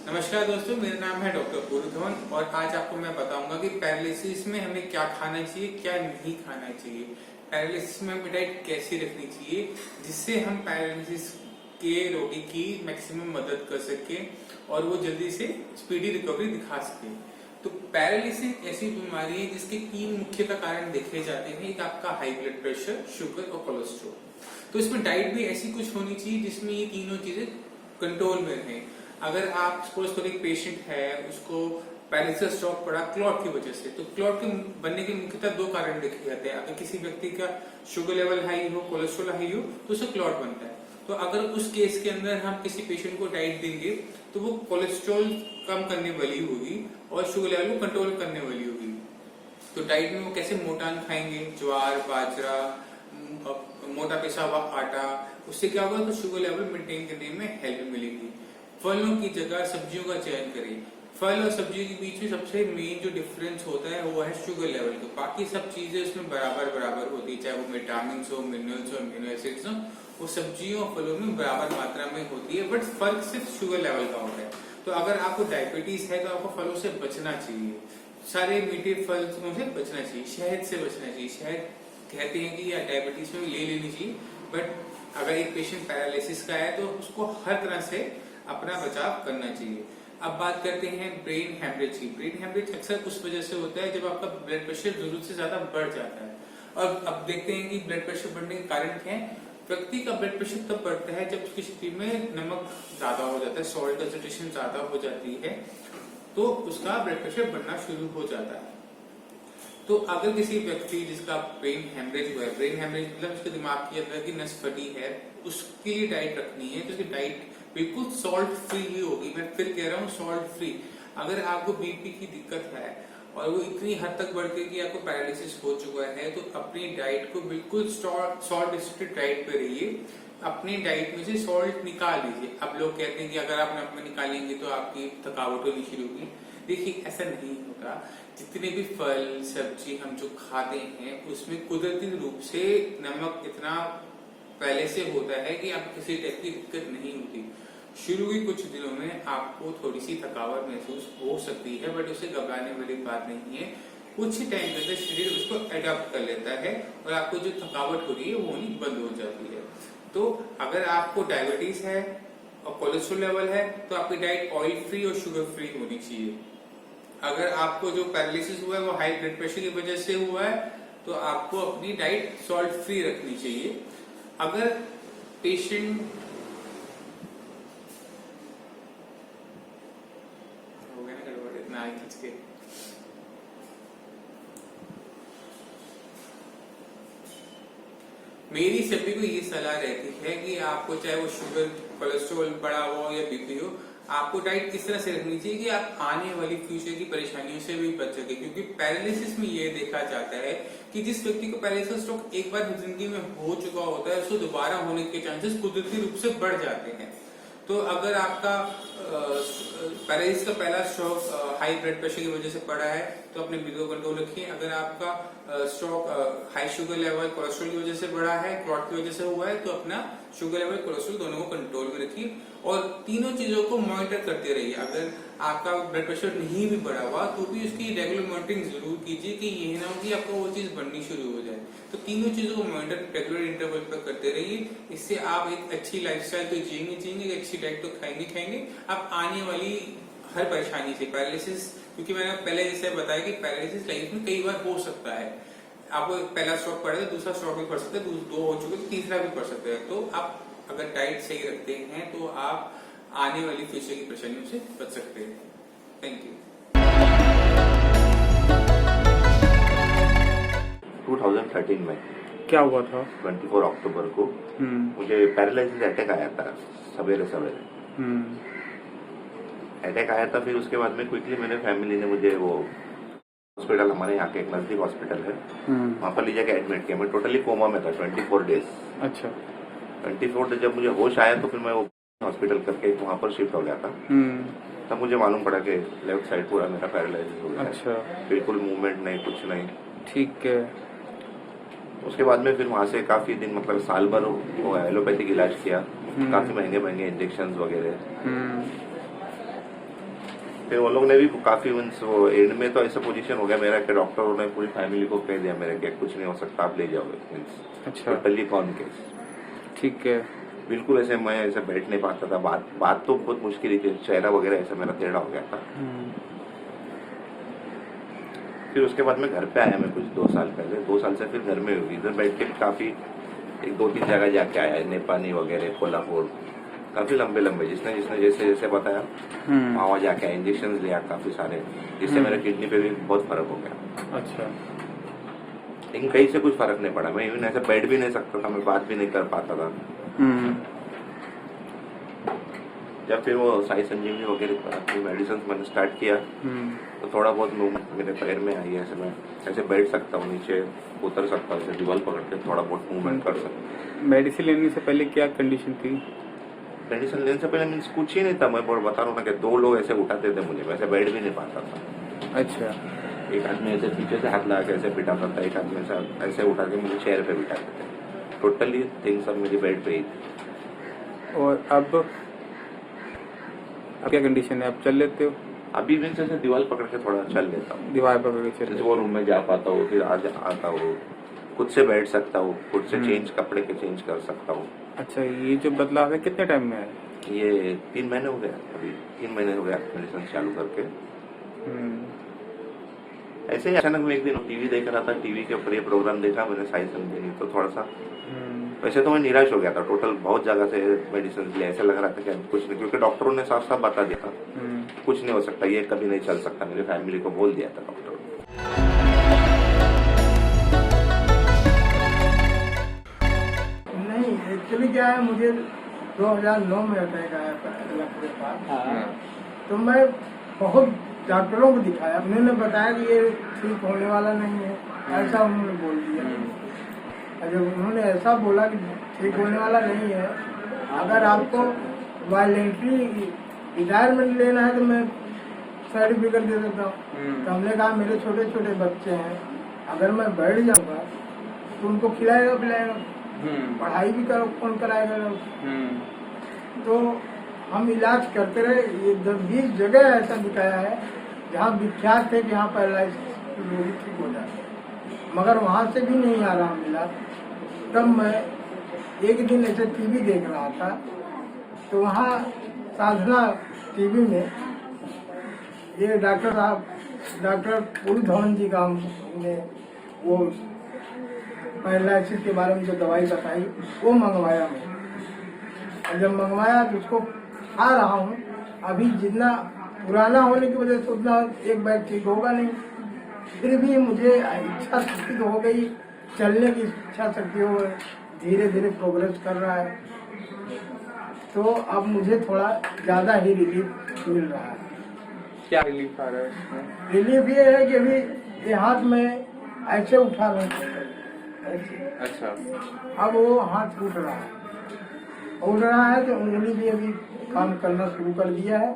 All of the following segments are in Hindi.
नमस्कार दोस्तों, मेरा नाम है डॉक्टर पूरू धवन और आज आपको मैं बताऊंगा कि पैरालिसिस में हमें क्या खाना चाहिए, क्या नहीं खाना चाहिए। पैरालिसिस में हमें डाइट कैसी रखनी चाहिए जिससे हम पैरालिसिस के रोगी की मैक्सिमम मदद कर सके और वो जल्दी से स्पीडी रिकवरी दिखा सके। तो पैरालिसिस ऐसी बीमारी है जिसके 3 मुख्यतः कारण देखे जाते हैं। एक आपका हाई ब्लड प्रेशर, शुगर और कोलेस्ट्रॉल। तो इसमें डाइट भी ऐसी कुछ होनी चाहिए जिसमें ये तीनों चीजें कंट्रोल में रहें। अगर आप सपोज करो एक पेशेंट है, उसको पैरालिसिस स्ट्रोक पड़ा क्लॉट की वजह से, तो क्लॉट के बनने के मुख्यतः 2 कारण देखे जाते हैं। अगर किसी व्यक्ति का शुगर लेवल हाई हो, कोलेस्ट्रॉल हाई हो, तो उससे क्लॉट बनता है। तो अगर उस केस के अंदर हम किसी पेशेंट को डाइट देंगे तो वो कोलेस्ट्रॉल कम करने वाली होगी और शुगर लेवल को कंट्रोल करने वाली होगी। तो डाइट में वो कैसे मोटा अन्न खाएंगे, ज्वार, बाजरा, मोटा पिसा हुआ आटा, उससे क्या होगा तो शुगर लेवल मेंटेन करने में हेल्प मिलेगी। फलों की जगह सब्जियों का चयन करें। फल और सब्जियों के बीच में सबसे मेन जो डिफरेंस होता है वो है शुगर लेवल का। बाकी सब चीजें उसमें बराबर बराबर होती है, चाहे वो विटामिन हो, मिनरल्स हो, अमीनो एसिड्स हो, वो सब्जियों और फलों में बराबर मात्रा में होती है, बट फर्क सिर्फ शुगर लेवल का होता है। तो अगर आपको डायबिटीज है तो आपको फलों से बचना चाहिए, सारे मीठे फलों से बचना चाहिए, शहद से बचना चाहिए। शहद कहते हैं कि डायबिटीज में ले लेनी चाहिए, बट अगर एक पेशेंट पैरालिसिस का है तो उसको हर तरह से अपना बचाव करना चाहिए। अब बात करते हैं ब्रेन हेमरेज की। ब्रेन हेमरेज अक्सर उस वजह से होता है जब आपका ब्लड प्रेशर जरूरत से ज्यादा बढ़ जाता है। और अब देखते हैं कि ब्लड प्रेशर बढ़ने के कारण क्या है। व्यक्ति का ब्लड प्रेशर तब बढ़ता है जब उसकी शरीर में नमक ज्यादा हो जाता है, सॉल्ट कंसंट्रेशन ज्यादा हो जाती है, तो उसका ब्लड प्रेशर बढ़ना शुरू हो जाता है। तो अगर किसी व्यक्ति जिसका ब्रेन हेमरेज हुआ है, ब्रेन हेमरेज मतलब उसके दिमाग के अंदर की नस फटी है, उसके लिए डाइट रखनी है तो उसकी डाइट बिल्कुल सॉल्ट फ्री ही होगी। मैं फिर कह रहा हूँ सॉल्ट फ्री। अगर आपको बीपी की दिक्कत है और वो इतनी हद तक बढ़ गई कि आपको पैरालिसिस हो चुका है, तो अपनी डाइट को बिल्कुल सॉल्ट रिस्ट्रिक्टेड डाइट पे रहिए। अपनी डाइट में से सॉल्ट निकाल लीजिए। अब लोग कहते हैं कि अगर आप नमक निकालेंगे तो आपकी थकावट होनी शुरू होगी। देखिए, ऐसा नहीं होता। जितने भी फल सब्जी हम जो खाते हैं उसमें कुदरती रूप से नमक इतना पहले से होता है कि आपको किसी टाइप की दिक्कत नहीं होती। शुरू के कुछ दिनों में आपको थोड़ी सी थकावट महसूस हो सकती है, बट उसे घबराने वाली बात नहीं है। कुछ ही टाइम के अंदर शरीर उसको अडॉप्ट कर लेता है और आपको जो थकावट हो रही है वो होनी बंद हो जाती है। तो अगर आपको डायबिटीज है और कोलेस्ट्रॉल लेवल है तो आपकी डाइट ऑयल फ्री और शुगर फ्री होनी चाहिए। अगर आपको जो पैरालिसिस हुआ है वो हाई ब्लड प्रेशर की वजह से हुआ है तो आपको अपनी डाइट सॉल्ट फ्री रखनी चाहिए। अगर पेशेंट हो गया ना गड़बड़, इतना आगे खींच के मेरी सभी को ये सलाह रहती है कि आपको चाहे वो शुगर, कोलेस्ट्रॉल बढ़ा हो या बीपी हो, आपको डाइट किस तरह से रखनी चाहिए कि आप आने वाली फ्यूचर की परेशानियों से भी बच सके। क्योंकि पैरालिसिस में ये देखा जाता है कि जिस व्यक्ति को पैरालिसिस स्ट्रोक एक बार जिंदगी में हो चुका होता है उसको दोबारा होने के चांसेस कुदरती रूप से बढ़ जाते हैं। तो अगर आपका पैरालिसिस का पहला स्ट्रोक हाई ब्लड प्रेशर की वजह से पड़ा है तो अपने बीपी को कंट्रोल रखिए। अगर आपका stroke high sugar level cholesterol की वजह से बढ़ा है, क्लॉट की वजह से हुआ है, तो अपना शुगर लेवल कोलेस्ट्रॉल दोनों को कंट्रोल में रखिए और तीनों चीजों को मॉनिटर करते रहिए। अगर आपका ब्लड प्रेशर नहीं भी बढ़ा हुआ तो भी उसकी रेगुलर मॉनिटरिंग जरूर कीजिए कि ये ना हो कि आपको वो चीज बढ़नी शुरू हो जाए। तो तीनों चीजों को मॉनिटर रेगुलर इंटरवल पर करते रहिए। इससे आप एक अच्छी लाइफस्टाइल तो जिएंगे, एक अच्छी डाइट तो खाएंगे। आप आने वाली हर परेशानी से पैरालिसिस, क्योंकि मैंने पहले जैसे बताया कि पैरालिसिस लाइफ में कई बार हो सकता है। आपको पहला स्ट्रोक पड़े तो दूसरा स्ट्रोक भी पड़ सकता है, 2 हो चुके तो तीसरा भी पड़ सकता है। तो आप अगर डाइट सही रखते हैं तो आप आने वाली फ्यूचर की परेशानियों से बच सकते हैं। Thank you. 2013 में क्या हुआ था? 24 अक्टूबर को मुझे पैरालिसिस अटैक आया था सवेरे सवेरे। अटैक आया था, फिर उसके बाद में क्विकली मेरे फैमिली ने मुझे वो हॉस्पिटल, हमारे यहाँ के एक नजदीक हॉस्पिटल है, वहाँ पर ले जाके एडमिट किया। मैं टोटली कोमा में था 24 डेज। अच्छा। 24 डेज जब मुझे होश आया तो फिर मैं वो हॉस्पिटल करके वहाँ पर शिफ्ट हो गया था। तब मुझे मालूम पड़ा कि लेफ्ट साइड पूरा मेरा पैरालाइज हो गया। अच्छा। बिल्कुल मूवमेंट नहीं, कुछ नहीं। ठीक है। उसके बाद में फिर वहाँ से काफी दिन, मतलब साल भर वो एलोपैथिक इलाज किया, काफी महंगे इंजेक्शन वगैरह। फिर वो लोग ने भी काफी मीन्स वो एंड में तो ऐसा पोजीशन हो गया मेरा कि डॉक्टरों ने पूरी फैमिली को कह दिया मेरे कि कुछ नहीं हो सकता, आप ले जाओगे मीन्स अच्छा टोटली कॉन केस। ठीक है। बिल्कुल ऐसे मैं ऐसे बैठ नहीं पाता था, बात तो बहुत मुश्किल ही थी, चेहरा वगैरह ऐसा मेरा टेढ़ा हो गया था। फिर उसके बाद मैं घर पे आया, मैं कुछ 2 साल पहले, 2 साल से फिर घर में हुई, इधर बैठ के काफी 1-2-3 जगह जाके आया, नेपाली वगैरह, कोल्हापुर, काफी लंबे लंबे जिसने जैसे जैसे बताया वहाँ जाके इंजेक्शन लिया काफी सारे, जिससे मेरे किडनी पे भी बहुत फर्क हो गया। अच्छा। लेकिन कहीं से कुछ फर्क नहीं पड़ा, मैं इवन ऐसे बैठ भी नहीं सकता था, मैं बात भी नहीं कर पाता था। जब फिर वो साई संजीवनी वगैरह मेडिसिन मैंने स्टार्ट किया तो थोड़ा बहुत मूवमेंट मेरे पैर में आई है, ऐसे मैं ऐसे बैठ सकता हूँ, नीचे उतर सकता हूँ, ऐसे दीवार पकड़ के थोड़ा बहुत मूवमेंट कर सकता हूँ। मेडिसिन लेने से पहले क्या कंडीशन थी? मेडिसिन लेने से पहले मीन्स कुछ ही नहीं था, मैं बता रहा हूँ ना कि 2 लोग ऐसे उठाते थे मुझे, वैसे बैठ भी नहीं पाता था। अच्छा। एक आदमी ऐसे पीछे से हाथ लगा के ऐसे बिठाता था, एक आदमी ऐसे उठा के मुझे चेयर पे बिठाते थे। टोटली थिंग्स सब मेरी बेड पे ही थी। और अब क्या कंडीशन है? आप चल लेते हो? अभी भी जैसे दीवार पकड़ के थोड़ा चल लेता हूँ, दीवार पकड़ के चल जैसे वो रूम में जा पाता हूँ, फिर आता हूँ, खुद से बैठ सकता हूँ, खुद से चेंज कपड़े के चेंज कर सकता हूँ। अच्छा, ये जो बदलाव है कितने टाइम में है? ये 3 महीने हो गया, अभी 3 महीने हो गया मेडिसिन चालू करके। ऐसे ही अचानक मैं एक दिन टीवी देख रहा था, टीवी के ऊपर ये प्रोग्राम देखा मैंने साई संजीवनी, तो थोड़ा सा वैसे तो मैं निराश हो गया था, टोटल बहुत जगह से मेडिसिन लिए, ऐसा लग रहा था कि कुछ नहीं, क्योंकि डॉक्टरों ने साफ साफ बता दिया था कुछ नहीं हो सकता, ये कभी नहीं चल सकता, मेरी फैमिली को बोल दिया था डॉक्टर ने। नहीं, एक्चुअली क्या है, मुझे 2009 में अटैक आया था के पास। तो मैं बहुत डॉक्टरों को दिखाया, उन्होंने बताया कि ये ठीक होने वाला नहीं है, ऐसा उन्होंने बोल दिया। जब उन्होंने ऐसा बोला कि ठीक होने वाला नहीं है, अगर आपको वायलेंटली रिटायरमेंट लेना है तो मैं सर्टिफिकेट दे देता हूँ। तो हमने कहा मेरे छोटे छोटे बच्चे हैं, अगर मैं बैठ जाऊंगा तो उनको खिलाएगा पिलाएगा, पढ़ाई भी करो, कौन कराएगा। तो हम इलाज करते रहे, ये 10-20 जगह ऐसा दिखाया है जहाँ विख्यात थे कि यहाँ पैरालाइसिस रोगी ठीक हो जाते, मगर वहाँ से भी नहीं आराम मिला। तब मैं एक दिन ऐसे टीवी देख रहा था, तो वहाँ साधना टीवी में ये डॉक्टर साहब, डॉक्टर पुरी धवन जी का ने वो पैरालाइसिस के बारे में जो दवाई बताई वो मंगवाया मैं। और जब मंगवाया तो उसको खा रहा हूँ, अभी जितना पुराना होने की वजह से उतना एक बैग ठीक होगा नहीं, फिर भी मुझे इच्छा शक्ति तो हो गई, चलने की इच्छा शक्ति हो गई, धीरे धीरे प्रोग्रेस कर रहा है। तो अब मुझे थोड़ा ज़्यादा ही रिलीफ मिल रहा है। क्या रिलीफ आ रहा है इसमें? रिलीफ ये है कि अभी ये हाथ में ऐसे उठा रहे ऐसे। अच्छा। अब वो हाथ उठ रहा है तो उंगली भी अभी काम करना शुरू कर दिया है।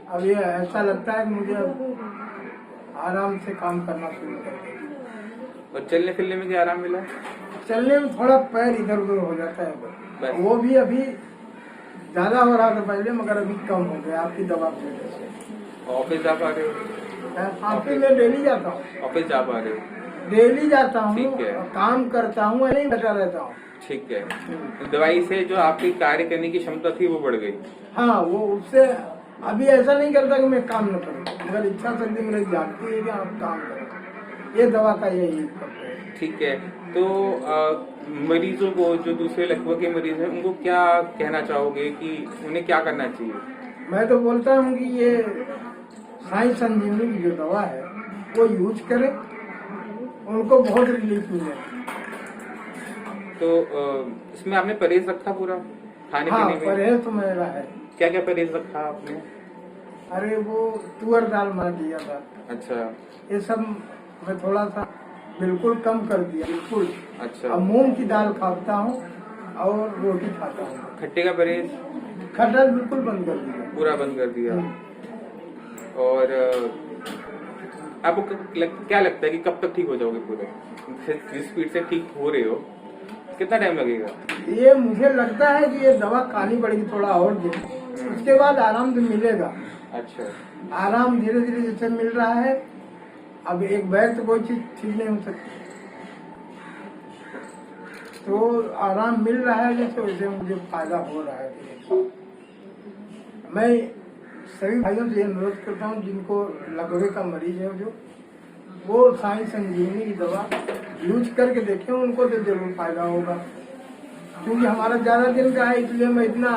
अब ये ऐसा लगता है कि मुझे अब आराम से काम करना शुरू कर दिया। और चलने फिरने में क्या आराम मिला? चलने में थोड़ा पैर इधर उधर हो जाता है, वो भी अभी ज्यादा हो रहा था पहले, मगर अभी कम हो गया आपकी दवा की वजह से। ऑफिस जा पा रहे हो? ऑफिस में डेली जाता हूँ। ऑफिस जा पा रहे हो? डेली जाता हूँ, ठीक है। काम करता हूँ, नहीं बैठा रहता हूँ। ठीक है। तो दवाई से जो आपकी कार्य करने की क्षमता थी वो बढ़ गई? हाँ, वो उससे अभी ऐसा नहीं करता कि मैं काम न करूँ, मगर इच्छा शक्ति मेरी जागती है कि आप काम करें। ये दवा का यही है। ठीक है। तो मरीजों को, जो दूसरे लकवा के मरीज हैं, उनको क्या कहना चाहोगे कि उन्हें क्या करना चाहिए? मैं तो बोलता हूँ कि ये साई संजीवनी की जो दवा है वो यूज करें, उनको बहुत रिलीफ मिलेगा। तो इसमें आपने परहेज रखा पूरा खाने हाँ, पीने में? परहेज तो मेरा है। क्या क्या परहेज रखा आपने? अरे वो तुअर दाल बना दिया था। अच्छा। ये सब मैं थोड़ा सा बिल्कुल कम कर दिया, बिल्कुल। अच्छा। अब मूंग की दाल खाता हूँ और रोटी खाता हूँ। खट्टे का परहेज? खट्टा बिल्कुल बंद कर दिया, पूरा बंद कर दिया। और आपको क्या लगता है कि कब तक ठीक हो जाओगे पूरे? जिस स्पीड से ठीक हो रहे हो, कितना टाइम लगेगा? ये मुझे लगता है कि ये दवा खानी पड़ेगी थोड़ा और दिन, उसके बाद आराम तो मिलेगा। अच्छा। आराम धीरे धीरे जैसे मिल रहा है, अब एक बैग तो कोई चीज ठीक नहीं हो सकती, तो आराम मिल रहा है जैसे, वैसे मुझे फायदा हो रहा है धीरे। मैं सभी भाइयों से अनुरोध करता हूँ जिनको लकवे का मरीज है, जो वो साई संजीवनी की दवा यूज करके देखें, उनको तो जरूर फायदा होगा। क्योंकि हमारा ज्यादा दिन का है, इसलिए मैं इतना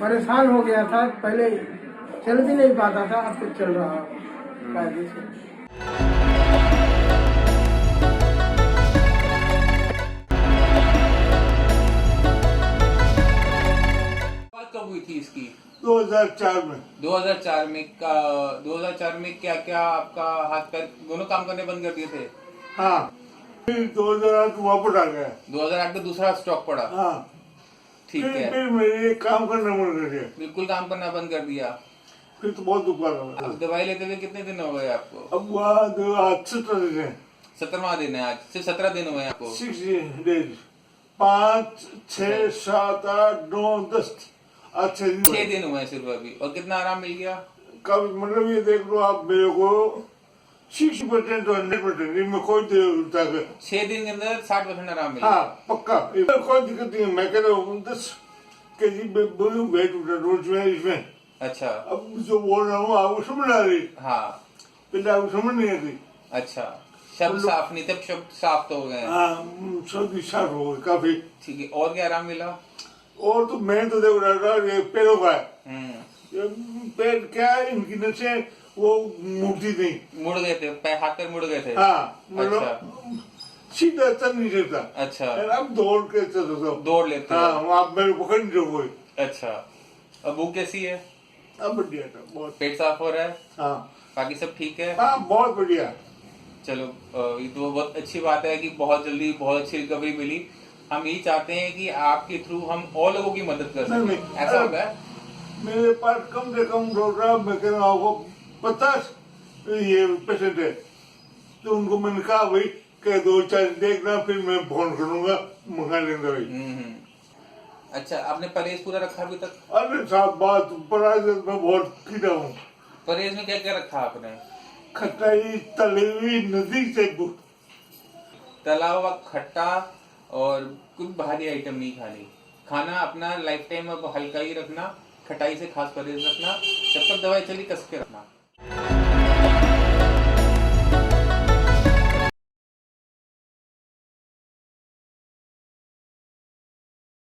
परेशान हो गया था, पहले चल भी नहीं पाता था, अब तो चल रहा हूँ कायदे से। बात कब हुई थी इसकी? 2004 में। 2004 में का 2004 में क्या क्या आपका हाथ पैर दोनों काम करने बंद कर दिए थे? हाँ, फिर 2008 वापस आ गया। 2008 में दूसरा स्टॉक पड़ा। हाँ, ठीक है, फिर मेरे काम करना बंद कर दिया। बिल्कुल काम करना बंद कर दिया। फिर तो बहुत दुख लगा। अब दवाई लेते हुए कितने दिन हो गए आपको? अब वहाँ आज 17 दिन है। 17वां दिन है आज, सिर्फ 17 दिन हुए हैं आपको। 6 डेज, 5, 6, 7, 8, 9, 10, आज 6 दिन 6 दिन हुए हैं सिर्फ अभी। और कितना आराम मिल गया? कब मतलब ये देख लो आप, मेरे को 60% तो 100%, इनमें कोई ताकत। 6 दिन के अंदर 60% आराम मिल हाँ गया। पक्का, इसमें कोई दिक्कत नहीं है। मैं कह रहा हूँ 10 kg वेट उठा रोज में इसमें। अच्छा। अब जो बोल रहा हूँ आपको समझ आ रही, हाँ। पहले आपको समझ नहीं आती। अच्छा, शब्द साफ नहीं थे, शब्द साफ तो हो गए हैं। हाँ, सर्दी साफ हो गई काफी। ठीक है, और क्या आराम मिला? और तो मैं तो देखो डॉक्टर, ये पैरों का है। ये पैर क्या है, इनकी नसें वो मुड़ती नहीं, मुड़ गए थे, हाथ पैर मुड़ गए थे। हाँ मतलब अच्छा। सीधा चल नहीं सकता। अच्छा, अब दौड़ के चल सकता हूँ। दौड़ लेते हाँ, हो। आप मेरे को पकड़ नहीं रहोगे। अच्छा, अब भूख कैसी है? अब बढ़िया था बहुत। पेट साफ हो रहा है? हाँ बाकी सब ठीक है? हाँ, बहुत बढ़िया। चलो, ये तो बहुत अच्छी बात है कि बहुत जल्दी बहुत अच्छी रिकवरी मिली। हम यही चाहते हैं कि आपके थ्रू हम और लोगों की मदद कर नहीं, सकें। ऐसा होगा है? मेरे पास कम से कम डॉक्टर, मैं कह रहा हूँ आपको 50 ये पेशेंट है, तो उनको मैंने कहा भाई कह 2-4 देखना, फिर मैं फोन करूंगा, मंगा लेंगे भाई। अच्छा, आपने परहेज पूरा रखा अभी तक? अरे साहब, बात पराज में बहुत कीड़ा हूँ। परहेज में क्या क्या रखा आपने? खटाई, तली हुई, नजदीक से तला हुआ खट्टा और कुछ भारी आइटम नहीं खानी। खाना अपना लाइफ टाइम अब हल्का ही रखना, खटाई से खास परहेज रखना, जब तक दवाई चली कस के रखना।